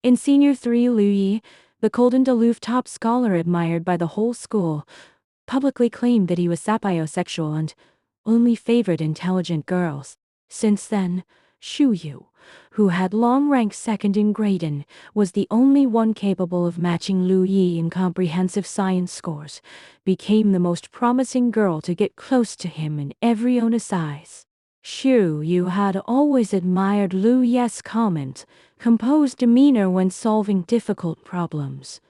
In Senior 3, Liu Yi, the cold and aloof top scholar admired by the whole school, publicly claimed that he was sapiosexual and only favored intelligent girls. Since then, Shu Yu, who had long ranked second in Graydon, was the only one capable of matching Liu Yi in comprehensive science scores, became the most promising girl to get close to him in every onus eyes. Shu Yu had always admired Liu Yi's comment, composed demeanor when solving difficult problems.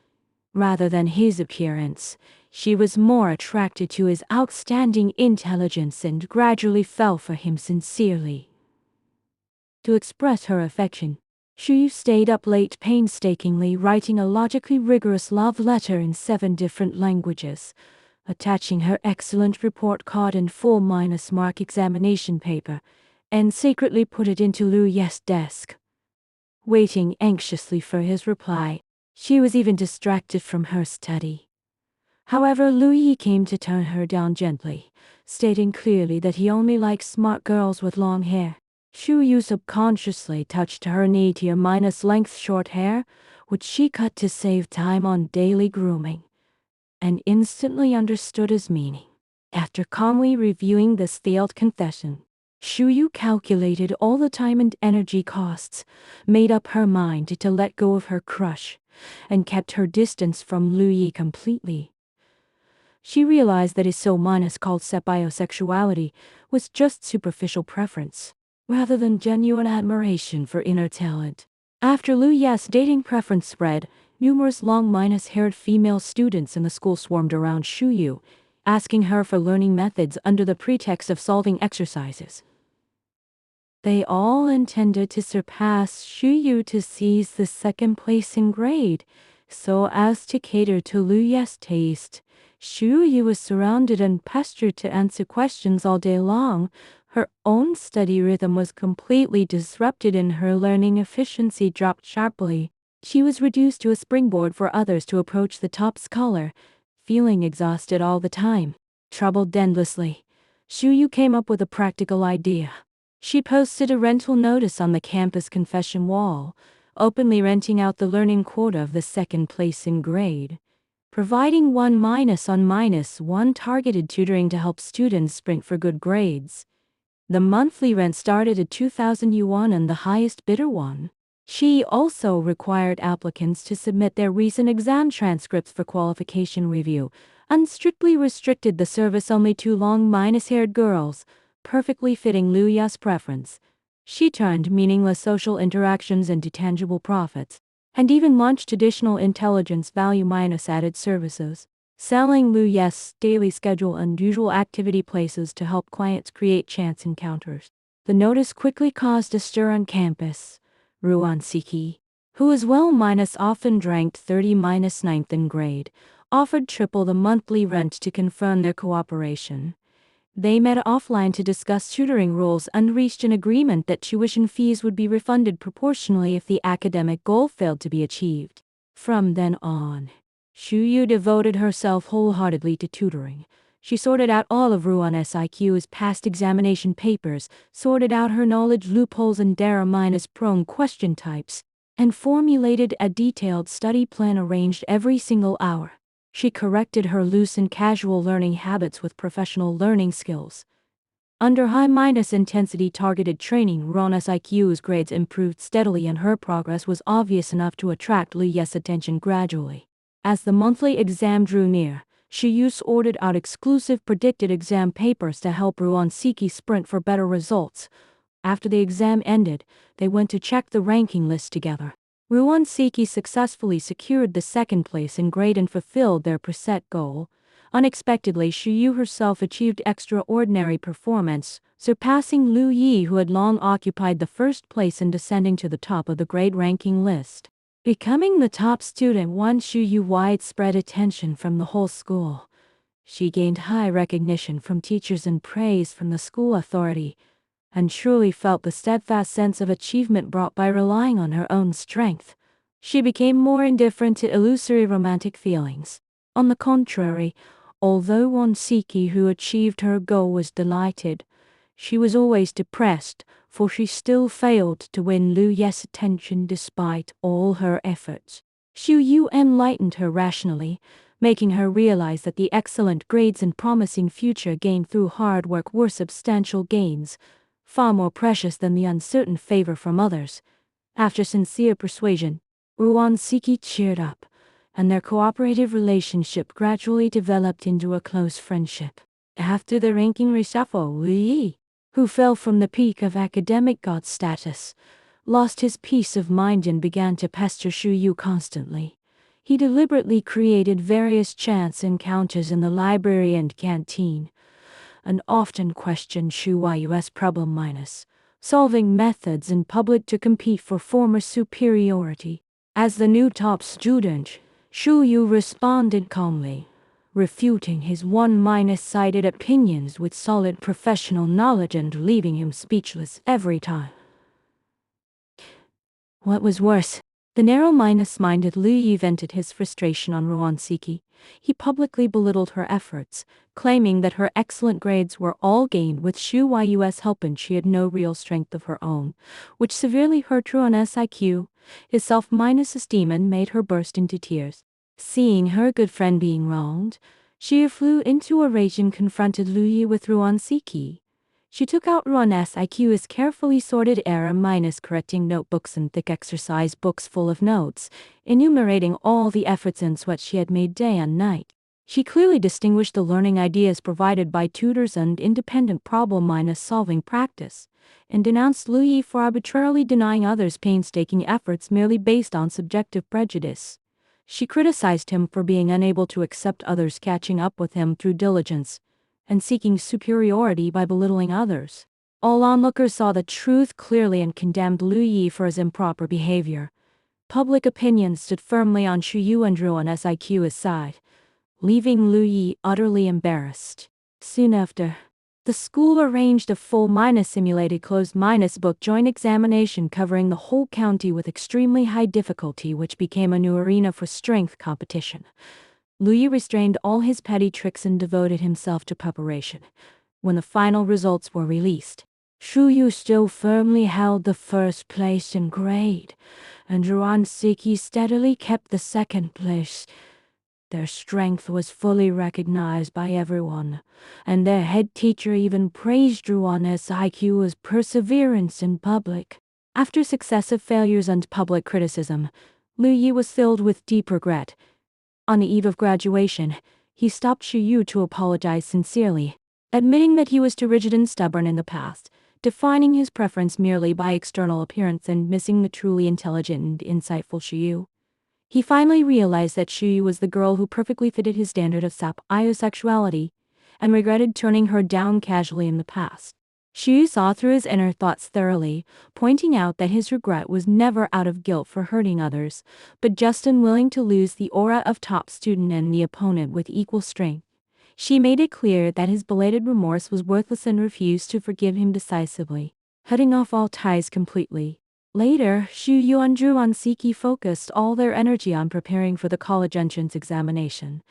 Rather than his appearance, she was more attracted to his outstanding intelligence and gradually fell for him sincerely. To express her affection, Shu Yu stayed up late painstakingly writing a logically rigorous love letter in 7 different languages, attaching her excellent report card and full -mark examination paper, and secretly put it into Liu Yi's desk. Waiting anxiously for his reply, she was even distracted from her study. However, Liu Yi came to turn her down gently, stating clearly that he only likes smart girls with long hair. Shu Yu subconsciously touched her nadir-length short hair, which she cut to save time on daily grooming, and instantly understood his meaning. After calmly reviewing this failed confession, Shu Yu calculated all the time and energy costs, made up her mind to let go of her crush, and kept her distance from Liu Yi completely. She realized that his called sapiosexuality was just superficial preference, rather than genuine admiration for inner talent. After Liu Yi's dating preference spread, numerous long-haired female students in the school swarmed around Shu Yu, asking her for learning methods under the pretext of solving exercises. They all intended to surpass Shu Yu to seize the second place in grade, so as to cater to Liu Yi's taste. Shu Yu was surrounded and pestered to answer questions all day long. Her own study rhythm was completely disrupted and her learning efficiency dropped sharply. She was reduced to a springboard for others to approach the top scholar, feeling exhausted all the time. Troubled endlessly, Shu Yu came up with a practical idea. She posted a rental notice on the campus confession wall, openly renting out the learning quota of the second place in grade, providing 1-on-1 targeted tutoring to help students sprint for good grades. The monthly rent started at 2,000 yuan and the highest bidder won. She also required applicants to submit their recent exam transcripts for qualification review, and strictly restricted the service only to long-haired girls, perfectly fitting Liu Yi's preference. She turned meaningless social interactions into tangible profits, and even launched additional intelligence value-added services, selling Liu Yi's daily schedule unusual activity places to help clients create chance encounters. The notice quickly caused a stir on campus. Ruan Siki, who as well often ranked 30-9th in grade, offered triple the monthly rent to confirm their cooperation. They met offline to discuss tutoring rules and reached an agreement that tuition fees would be refunded proportionally if the academic goal failed to be achieved. From then on, Shu Yu devoted herself wholeheartedly to tutoring. She sorted out all of Ruan's IQ's past examination papers, sorted out her knowledge loopholes and prone question types, and formulated a detailed study plan arranged every single hour. She corrected her loose and casual learning habits with professional learning skills. Under high-intensity targeted training, Ruan's IQ's grades improved steadily and her progress was obvious enough to attract Liu Yi's attention gradually. As the monthly exam drew near, Shu Yu ordered out exclusive predicted exam papers to help Ruan Siki sprint for better results. After the exam ended, they went to check the ranking list together. Ruan Siki successfully secured the second place in grade and fulfilled their preset goal. Unexpectedly, Shu Yu herself achieved extraordinary performance, surpassing Liu Yi, who had long occupied the first place and descending to the top of the grade ranking list. Becoming the top student won Shu Yu widespread attention from the whole school. She gained high recognition from teachers and praise from the school authority, and truly felt the steadfast sense of achievement brought by relying on her own strength. She became more indifferent to illusory romantic feelings. On the contrary, although Ruan Siki, who achieved her goal, was delighted, she was always depressed, for she still failed to win Lu Ye's attention despite all her efforts. Xu Yu enlightened her rationally, making her realize that the excellent grades and promising future gained through hard work were substantial gains, far more precious than the uncertain favor from others. After sincere persuasion, Ruan Siki cheered up, and their cooperative relationship gradually developed into a close friendship. After the ranking reshuffle, Lu Yi, who fell from the peak of academic god status, lost his peace of mind and began to pester Xu Yu constantly. He deliberately created various chance encounters in the library and canteen, and often questioned Xu Yu's problem-solving methods in public to compete for former superiority. As the new top student, Xu Yu responded calmly, refuting his one-sided opinions with solid professional knowledge and leaving him speechless every time. What was worse, the narrow-minded Lu Yi vented his frustration on Ruan Siki. He publicly belittled her efforts, claiming that her excellent grades were all gained with Xu Yu's help and she had no real strength of her own, which severely hurt Ruan's IQ. His self-esteem made her burst into tears. Seeing her good friend being wronged, she flew into a rage and confronted Lu Yi with Ruan Siki. She took out Ruan's IQ as carefully sorted error-correcting notebooks and thick exercise books full of notes, enumerating all the efforts and sweat she had made day and night. She clearly distinguished the learning ideas provided by tutors and independent problem-solving practice, and denounced Lu Yi for arbitrarily denying others painstaking efforts merely based on subjective prejudice. She criticized him for being unable to accept others catching up with him through diligence, and seeking superiority by belittling others. All onlookers saw the truth clearly and condemned Lu Yi for his improper behavior. Public opinion stood firmly on Xu Yu and Ruan's IQ's side, leaving Lu Yi utterly embarrassed. Soon after, the school arranged a full-simulated closed-book joint examination covering the whole county with extremely high difficulty, which became a new arena for strength competition. Lu Yi restrained all his petty tricks and devoted himself to preparation. When the final results were released, Xu Yu still firmly held the first place in grade, and Ruan Siki steadily kept the second place. Their strength was fully recognized by everyone, and their head teacher even praised Ruan's IQ's perseverance in public. After successive failures and public criticism, Lu Yi was filled with deep regret. On the eve of graduation, he stopped Xu Yu to apologize sincerely, admitting that he was too rigid and stubborn in the past, defining his preference merely by external appearance and missing the truly intelligent and insightful Xu Yu. He finally realized that Xu Yu was the girl who perfectly fitted his standard of sapiosexuality, and regretted turning her down casually in the past. Xu Yu saw through his inner thoughts thoroughly, pointing out that his regret was never out of guilt for hurting others, but just unwilling to lose the aura of top student and the opponent with equal strength. She made it clear that his belated remorse was worthless and refused to forgive him decisively, cutting off all ties completely. Later, Xu Yu and Ruan Siki focused all their energy on preparing for the college entrance examination,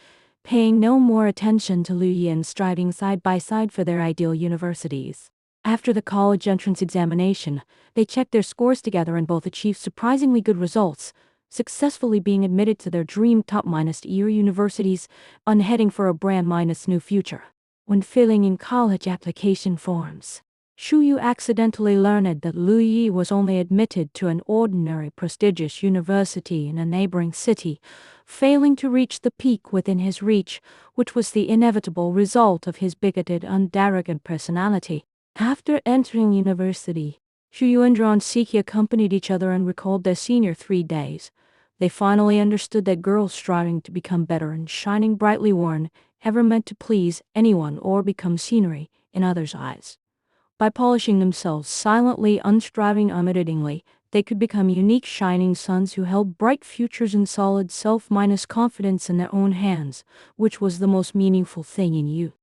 paying no more attention to Lu Yi and striving side by side for their ideal universities. After the college entrance examination, they checked their scores together and both achieved surprisingly good results, successfully being admitted to their dream top-tier universities and heading for a brand-new future. When filling in college application forms, Xu Yu accidentally learned that Lu Yi was only admitted to an ordinary prestigious university in a neighboring city, failing to reach the peak within his reach, which was the inevitable result of his bigoted and arrogant personality. After entering university, Xu Yu and Ruan Siki accompanied each other and recalled their senior 3 days. They finally understood that girls striving to become better and shining brightly weren't ever meant to please anyone or become scenery in others' eyes. By polishing themselves silently and striving unwittingly, they could become unique shining suns who held bright futures and solid self-confidence in their own hands, which was the most meaningful thing in youth.